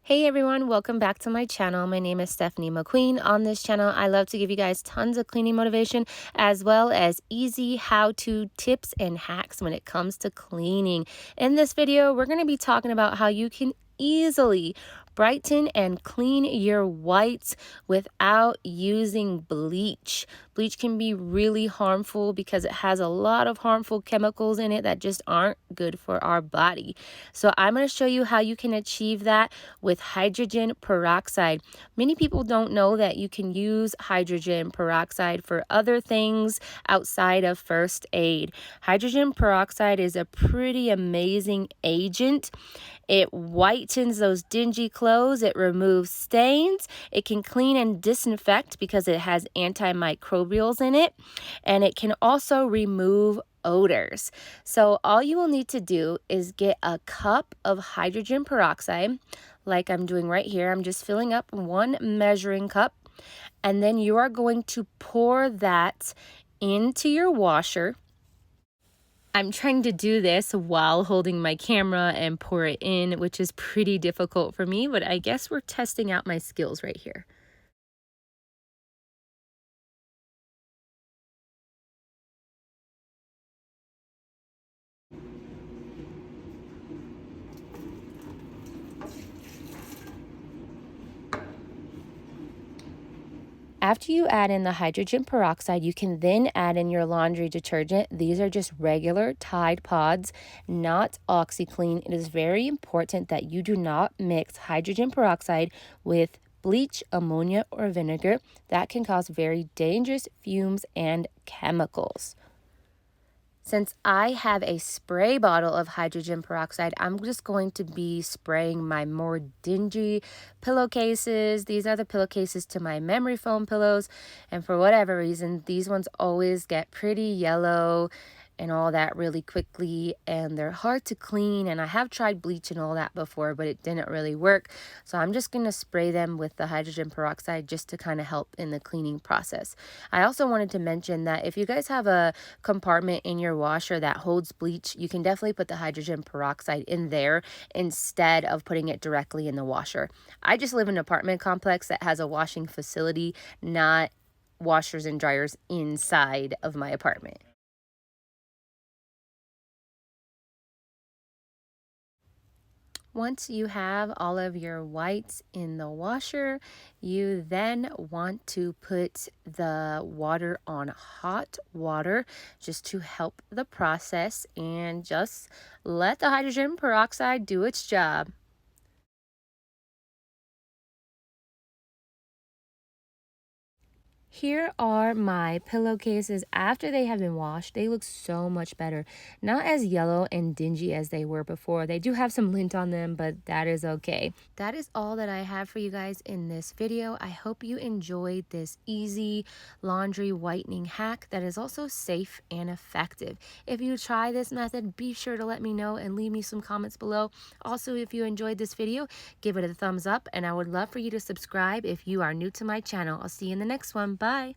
Hey everyone, welcome back to my channel. My name is Stephanie McQueen. On this channel, I love to give you guys tons of cleaning motivation as well as easy how-to tips and hacks when it comes to cleaning. In this video, we're going to be talking about how you can easily brighten and clean your whites without using bleach. Bleach can be really harmful because it has a lot of harmful chemicals in it that just aren't good for our body. So I'm going to show you how you can achieve that with hydrogen peroxide. Many people don't know that you can use hydrogen peroxide for other things outside of first aid. Hydrogen peroxide is a pretty amazing agent. It whitens those dingy clothes. It removes stains. It can clean and disinfect because it has antimicrobials in it. And it can also remove odors. So all you will need to do is get a cup of hydrogen peroxide, like I'm doing right here. I'm just filling up one measuring cup. And then you are going to pour that into your washer. I'm trying to do this while holding my camera and pour it in, which is pretty difficult for me, but I guess we're testing out my skills right here. After you add in the hydrogen peroxide, you can then add in your laundry detergent. These are just regular Tide Pods, not OxyClean. It is very important that you do not mix hydrogen peroxide with bleach, ammonia, or vinegar. That can cause very dangerous fumes and chemicals. Since I have a spray bottle of hydrogen peroxide, I'm just going to be spraying my more dingy pillowcases. These are the pillowcases to my memory foam pillows. And for whatever reason, these ones always get pretty yellow and all that really quickly, and they're hard to clean. And I have tried bleach and all that before, but it didn't really work. So I'm just going to spray them with the hydrogen peroxide just to kind of help in the cleaning process. I also wanted to mention that if you guys have a compartment in your washer that holds bleach, you can definitely put the hydrogen peroxide in there instead of putting it directly in the washer. I just live in an apartment complex that has a washing facility, not washers and dryers inside of my apartment. Once you have all of your whites in the washer, you then want to put the water on hot water just to help the process and just let the hydrogen peroxide do its job. Here are my pillowcases after they have been washed. They look so much better. Not as yellow and dingy as they were before. They do have some lint on them, but that is okay. That is all that I have for you guys in this video. I hope you enjoyed this easy laundry whitening hack that is also safe and effective. If you try this method, be sure to let me know and leave me some comments below. Also, if you enjoyed this video, give it a thumbs up, and I would love for you to subscribe if you are new to my channel. I'll see you in the next one. Bye.